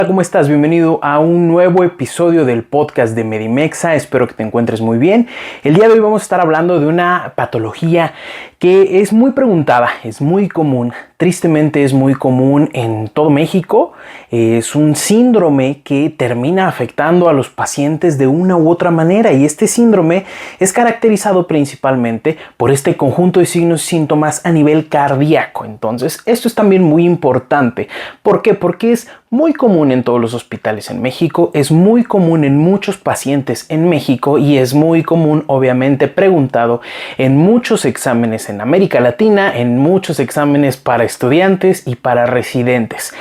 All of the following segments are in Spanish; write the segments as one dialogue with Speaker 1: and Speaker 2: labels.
Speaker 1: ¿Cómo estás? Bienvenido a un nuevo episodio del podcast de Medimexa. Espero que te encuentres muy bien. El día de hoy vamos a estar hablando de una patología que es muy preguntada, es muy común, tristemente es muy común en todo México. Es un síndrome que termina afectando a los pacientes de una u otra manera, y este síndrome es caracterizado principalmente por este conjunto de signos y síntomas a nivel cardíaco. Entonces, esto es también muy importante. ¿Por qué? Porque es muy común en todos los hospitales en México, es muy común en muchos pacientes en México y es muy común, obviamente, preguntado en muchos exámenes en América Latina, en muchos exámenes para estudiantes y para residentes,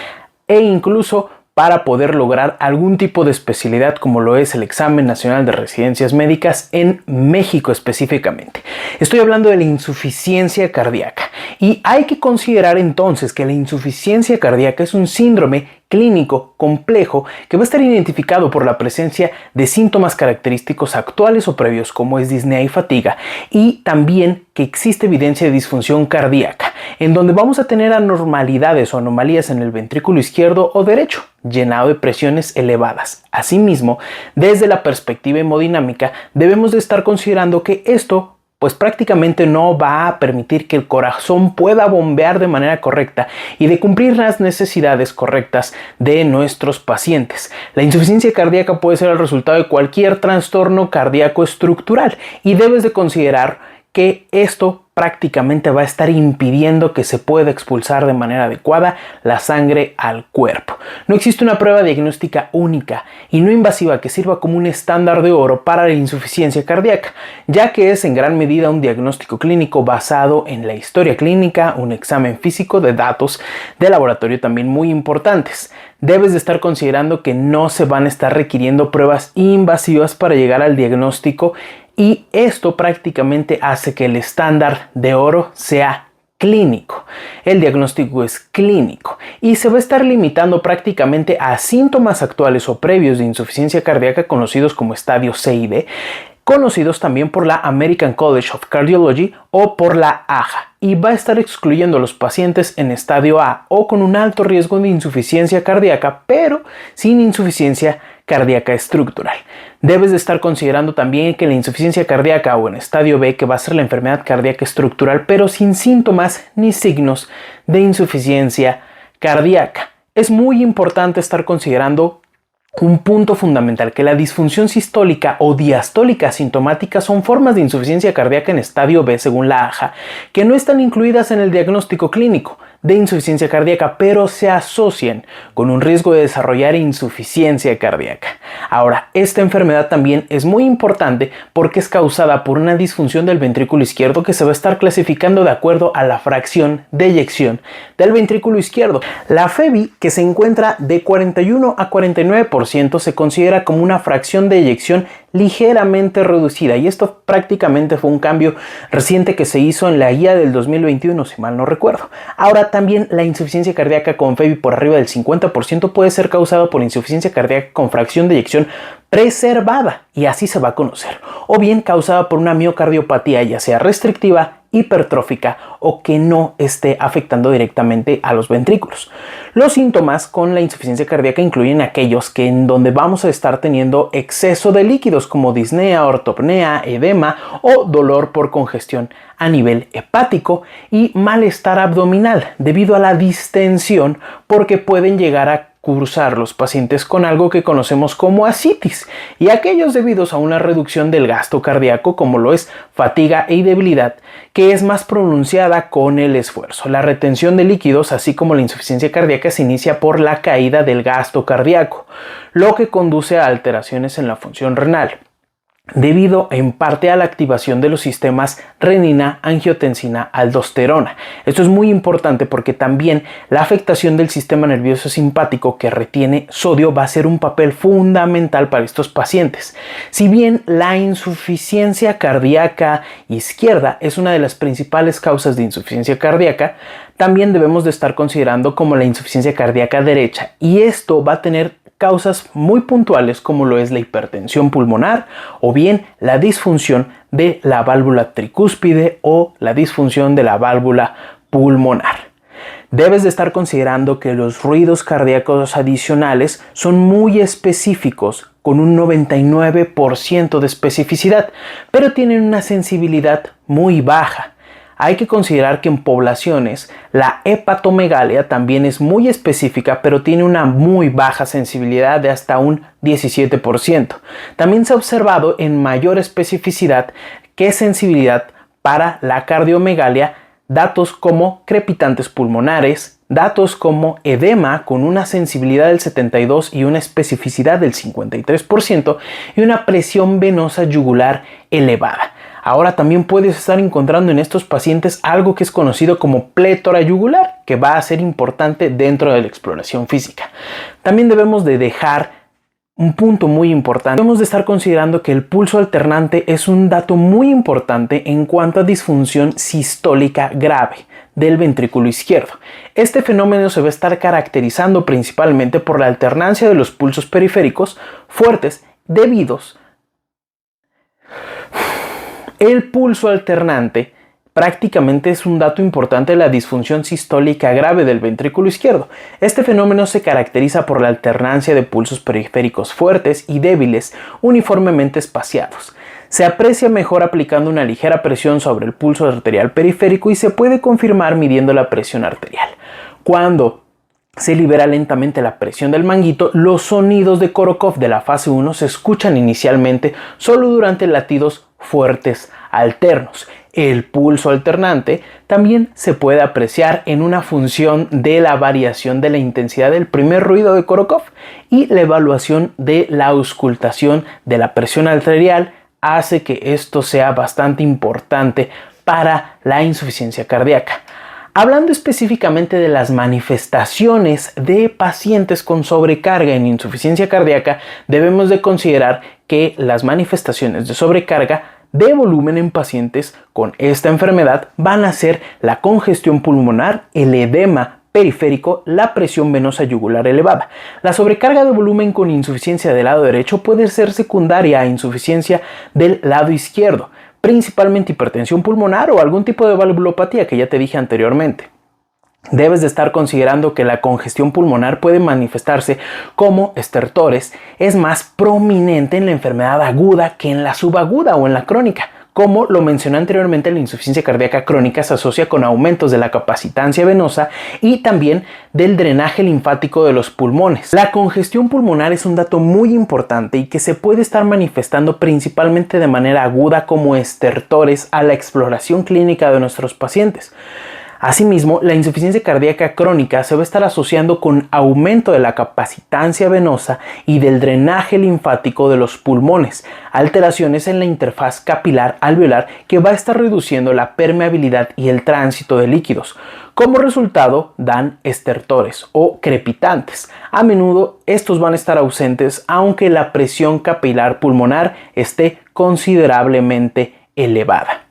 Speaker 1: e incluso para poder lograr algún tipo de especialidad como lo es el Examen Nacional de Residencias Médicas en México específicamente. Estoy hablando de la insuficiencia cardíaca, y hay que considerar entonces que la insuficiencia cardíaca es un síndrome clínico complejo que va a estar identificado por la presencia de síntomas característicos actuales o previos como es disnea y fatiga, y también que existe evidencia de disfunción cardíaca, en donde vamos a tener anormalidades o anomalías en el ventrículo izquierdo o derecho, llenado de presiones elevadas. Asimismo, desde la perspectiva hemodinámica, debemos de estar considerando que esto pues prácticamente no va a permitir que el corazón pueda bombear de manera correcta y de cumplir las necesidades correctas de nuestros pacientes. La insuficiencia cardíaca puede ser el resultado de cualquier trastorno cardíaco estructural, y debes de considerar que esto prácticamente va a estar impidiendo que se pueda expulsar de manera adecuada la sangre al cuerpo. No existe una prueba diagnóstica única y no invasiva que sirva como un estándar de oro para la insuficiencia cardíaca, ya que es en gran medida un diagnóstico clínico basado en la historia clínica, un examen físico de datos de laboratorio también muy importantes. Debes de estar considerando que no se van a estar requiriendo pruebas invasivas para llegar al diagnóstico, y esto prácticamente hace que el estándar de oro sea clínico. El diagnóstico es clínico y se va a estar limitando prácticamente a síntomas actuales o previos de insuficiencia cardíaca conocidos como estadio C y D, conocidos también por la American College of Cardiology o por la AJA, y va a estar excluyendo a los pacientes en estadio A o con un alto riesgo de insuficiencia cardíaca, pero sin insuficiencia cardíaca estructural. Debes de estar considerando también que la insuficiencia cardíaca o en estadio B, que va a ser la enfermedad cardíaca estructural, pero sin síntomas ni signos de insuficiencia cardíaca. Es muy importante estar considerando un punto fundamental, que la disfunción sistólica o diastólica sintomática son formas de insuficiencia cardíaca en estadio B según la AJA, que no están incluidas en el diagnóstico clínico de insuficiencia cardíaca, pero se asocian con un riesgo de desarrollar insuficiencia cardíaca. Ahora, esta enfermedad también es muy importante porque es causada por una disfunción del ventrículo izquierdo que se va a estar clasificando de acuerdo a la fracción de eyección del ventrículo izquierdo. La FEBI, que se encuentra de 41 a 49%, se considera como una fracción de eyección ligeramente reducida, y esto prácticamente fue un cambio reciente que se hizo en la guía del 2021, si mal no recuerdo. Ahora, también la insuficiencia cardíaca con FEBI por arriba del 50% puede ser causada por insuficiencia cardíaca con fracción de eyección preservada, y así se va a conocer, o bien causada por una miocardiopatía ya sea restrictiva, hipertrófica o que no esté afectando directamente a los ventrículos. Los síntomas con la insuficiencia cardíaca incluyen aquellos que en donde vamos a estar teniendo exceso de líquidos como disnea, ortopnea, edema o dolor por congestión a nivel hepático, y malestar abdominal debido a la distensión, porque pueden llegar a cursar los pacientes con algo que conocemos como ascitis, y aquellos debidos a una reducción del gasto cardíaco como lo es fatiga y debilidad, que es más pronunciada con el esfuerzo. La retención de líquidos, así como la insuficiencia cardíaca, se inicia por la caída del gasto cardíaco, lo que conduce a alteraciones en la función renal, debido en parte a la activación de los sistemas renina, angiotensina, aldosterona. Esto es muy importante porque también la afectación del sistema nervioso simpático, que retiene sodio, va a ser un papel fundamental para estos pacientes. Si bien la insuficiencia cardíaca izquierda es una de las principales causas de insuficiencia cardíaca, también debemos de estar considerando como la insuficiencia cardíaca derecha, y esto va a tener causas muy puntuales como lo es la hipertensión pulmonar o bien la disfunción de la válvula tricúspide o la disfunción de la válvula pulmonar. Debes de estar considerando que los ruidos cardíacos adicionales son muy específicos, con un 99% de especificidad, pero tienen una sensibilidad muy baja. Hay que considerar que en poblaciones la hepatomegalia también es muy específica, pero tiene una muy baja sensibilidad de hasta un 17%. También se ha observado en mayor especificidad que sensibilidad para la cardiomegalia, datos como crepitantes pulmonares, datos como edema con una sensibilidad del 72% y una especificidad del 53% y una presión venosa yugular elevada. Ahora también puedes estar encontrando en estos pacientes algo que es conocido como plétora yugular, que va a ser importante dentro de la exploración física. También debemos de dejar un punto muy importante. Debemos de estar considerando que el pulso alternante es un dato muy importante en cuanto a disfunción sistólica grave del ventrículo izquierdo. Este fenómeno se va a estar caracterizando principalmente por la alternancia de los pulsos periféricos fuertes debidos. El pulso alternante prácticamente es un dato importante de la disfunción sistólica grave del ventrículo izquierdo. Este fenómeno se caracteriza por la alternancia de pulsos periféricos fuertes y débiles uniformemente espaciados. Se aprecia mejor aplicando una ligera presión sobre el pulso arterial periférico y se puede confirmar midiendo la presión arterial. Cuando se libera lentamente la presión del manguito, los sonidos de Korokov de la fase 1 se escuchan inicialmente solo durante latidos fuertes alternos. El pulso alternante también se puede apreciar en una función de la variación de la intensidad del primer ruido de Korokov, y la evaluación de la auscultación de la presión arterial hace que esto sea bastante importante para la insuficiencia cardíaca. Hablando específicamente de las manifestaciones de pacientes con sobrecarga en insuficiencia cardíaca, debemos de considerar que las manifestaciones de sobrecarga de volumen en pacientes con esta enfermedad van a ser la congestión pulmonar, el edema periférico, la presión venosa yugular elevada. La sobrecarga de volumen con insuficiencia del lado derecho puede ser secundaria a insuficiencia del lado izquierdo, principalmente hipertensión pulmonar o algún tipo de valvulopatía que ya te dije anteriormente. Debes de estar considerando que la congestión pulmonar puede manifestarse como estertores, es más prominente en la enfermedad aguda que en la subaguda o en la crónica. Como lo mencioné anteriormente, la insuficiencia cardíaca crónica se asocia con aumentos de la capacitancia venosa y también del drenaje linfático de los pulmones. La congestión pulmonar es un dato muy importante y que se puede estar manifestando principalmente de manera aguda como estertores a la exploración clínica de nuestros pacientes. Asimismo, la insuficiencia cardíaca crónica se va a estar asociando con aumento de la capacitancia venosa y del drenaje linfático de los pulmones, alteraciones en la interfaz capilar alveolar que va a estar reduciendo la permeabilidad y el tránsito de líquidos. Como resultado, dan estertores o crepitantes. A menudo estos van a estar ausentes aunque la presión capilar pulmonar esté considerablemente elevada.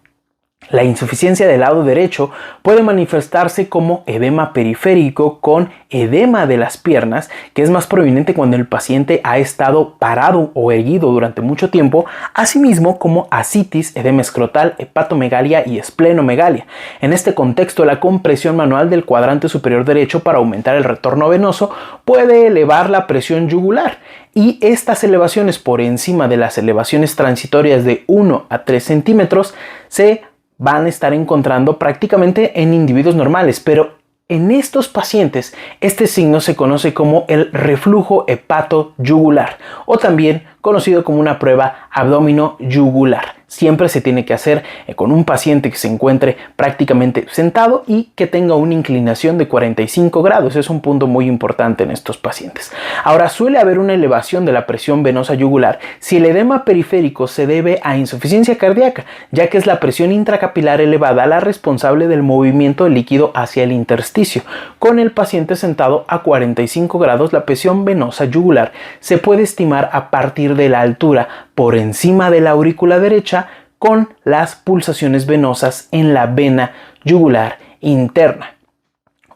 Speaker 1: La insuficiencia del lado derecho puede manifestarse como edema periférico con edema de las piernas, que es más prominente cuando el paciente ha estado parado o erguido durante mucho tiempo, asimismo como ascitis, edema escrotal, hepatomegalia y esplenomegalia. En este contexto, la compresión manual del cuadrante superior derecho para aumentar el retorno venoso puede elevar la presión yugular, y estas elevaciones por encima de las elevaciones transitorias de 1 a 3 centímetros se van a estar encontrando prácticamente en individuos normales, pero en estos pacientes este signo se conoce como el reflujo hepato-yugular o también conocido como una prueba abdomino-yugular. Siempre se tiene que hacer con un paciente que se encuentre prácticamente sentado y que tenga una inclinación de 45 grados. Es un punto muy importante en estos pacientes. Ahora, suele haber una elevación de la presión venosa yugular si el edema periférico se debe a insuficiencia cardíaca, ya que es la presión intracapilar elevada la responsable del movimiento del líquido hacia el intersticio. Con el paciente sentado a 45 grados, la presión venosa yugular se puede estimar a partir de la altura por encima de la aurícula derecha con las pulsaciones venosas en la vena yugular interna.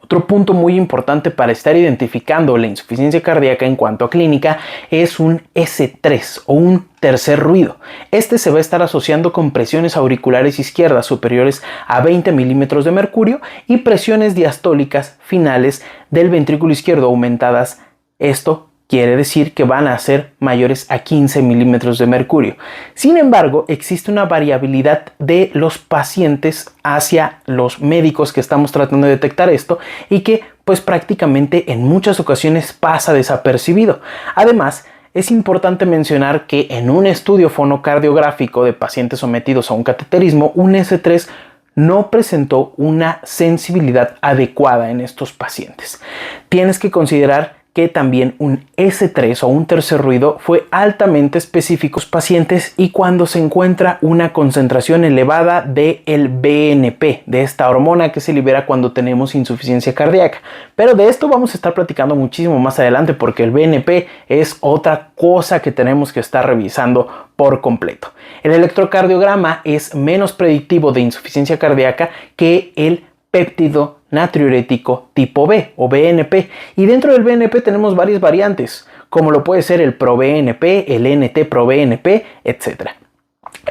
Speaker 1: Otro punto muy importante para estar identificando la insuficiencia cardíaca en cuanto a clínica es un S3 o un tercer ruido. Este se va a estar asociando con presiones auriculares izquierdas superiores a 20 milímetros de mercurio y presiones diastólicas finales del ventrículo izquierdo aumentadas. Esto quiere decir que van a ser mayores a 15 milímetros de mercurio. Sin embargo, existe una variabilidad de los pacientes hacia los médicos que estamos tratando de detectar esto y que pues prácticamente en muchas ocasiones pasa desapercibido. Además, es importante mencionar que en un estudio fonocardiográfico de pacientes sometidos a un cateterismo, un S3 no presentó una sensibilidad adecuada en estos pacientes. Tienes que considerar que también un S3 o un tercer ruido fue altamente específico en los pacientes y cuando se encuentra una concentración elevada del BNP, de esta hormona que se libera cuando tenemos insuficiencia cardíaca. Pero de esto vamos a estar platicando muchísimo más adelante porque el BNP es otra cosa que tenemos que estar revisando por completo. El electrocardiograma es menos predictivo de insuficiencia cardíaca que el péptido natriurético tipo B o BNP, y dentro del BNP tenemos varias variantes como lo puede ser el ProBNP, el NT-proBNP, etc.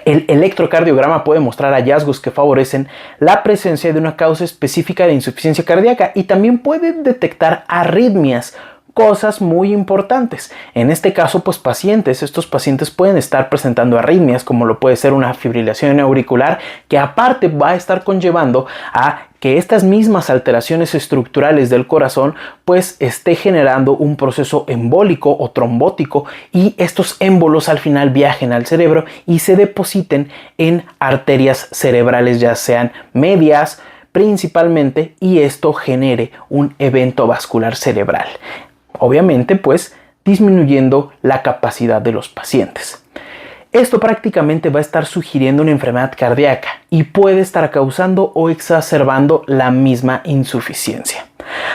Speaker 1: El electrocardiograma puede mostrar hallazgos que favorecen la presencia de una causa específica de insuficiencia cardíaca y también puede detectar arritmias, cosas muy importantes. En este caso, pues estos pacientes pueden estar presentando arritmias como lo puede ser una fibrilación auricular que aparte va a estar conllevando a que estas mismas alteraciones estructurales del corazón pues esté generando un proceso embólico o trombótico y estos émbolos al final viajen al cerebro y se depositen en arterias cerebrales ya sean medias principalmente y esto genere un evento vascular cerebral. Obviamente pues disminuyendo la capacidad de los pacientes. Esto prácticamente va a estar sugiriendo una enfermedad cardíaca y puede estar causando o exacerbando la misma insuficiencia.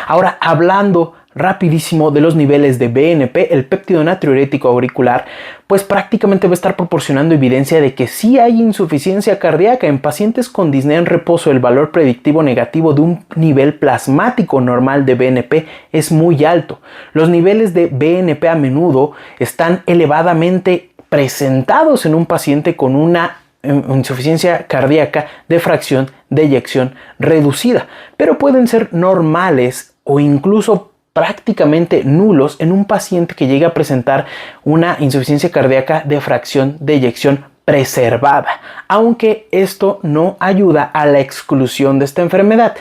Speaker 1: Ahora, hablando rapidísimo de los niveles de BNP, el péptido natriurético auricular, pues prácticamente va a estar proporcionando evidencia de que sí hay insuficiencia cardíaca en pacientes con disnea en reposo. El valor predictivo negativo de un nivel plasmático normal de BNP es muy alto. Los niveles de BNP a menudo están elevadamente presentados en un paciente con una insuficiencia cardíaca de fracción de eyección reducida, pero pueden ser normales o incluso prácticamente nulos en un paciente que llegue a presentar una insuficiencia cardíaca de fracción de eyección preservada, aunque esto no ayuda a la exclusión de esta enfermedad.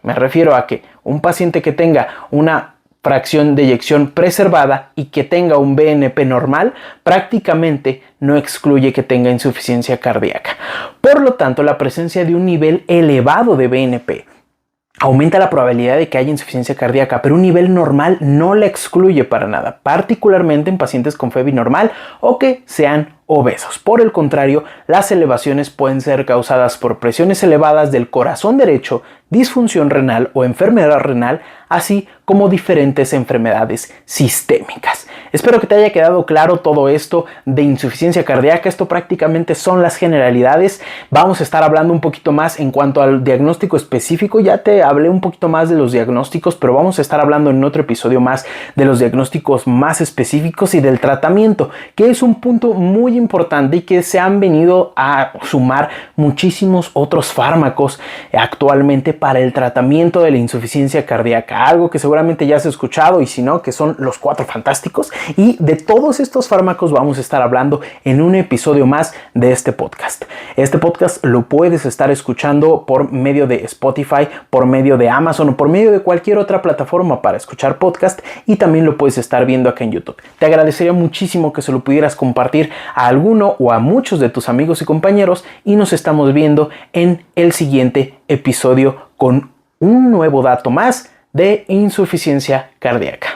Speaker 1: Me refiero a que un paciente que tenga una fracción de eyección preservada y que tenga un BNP normal prácticamente no excluye que tenga insuficiencia cardíaca. Por lo tanto, la presencia de un nivel elevado de BNP aumenta la probabilidad de que haya insuficiencia cardíaca, pero un nivel normal no la excluye para nada, particularmente en pacientes con FEBI normal o que sean obesos. Por el contrario, las elevaciones pueden ser causadas por presiones elevadas del corazón derecho, disfunción renal o enfermedad renal, así como diferentes enfermedades sistémicas. Espero que te haya quedado claro todo esto de insuficiencia cardíaca. Esto prácticamente son las generalidades. Vamos a estar hablando un poquito más en cuanto al diagnóstico específico. Ya te hablé un poquito más de los diagnósticos, pero vamos a estar hablando en otro episodio más de los diagnósticos más específicos y del tratamiento, que es un punto muy importante y que se han venido a sumar muchísimos otros fármacos actualmente para el tratamiento de la insuficiencia cardíaca, algo que seguramente ya has escuchado y si no, que son los 4 fantásticos, y de todos estos fármacos vamos a estar hablando en un episodio más de este podcast. Este podcast lo puedes estar escuchando por medio de Spotify, por medio de Amazon o por medio de cualquier otra plataforma para escuchar podcast y también lo puedes estar viendo acá en YouTube. Te agradecería muchísimo que se lo pudieras compartir a alguno o a muchos de tus amigos y compañeros y nos estamos viendo en el siguiente episodio con un nuevo dato más de insuficiencia cardíaca.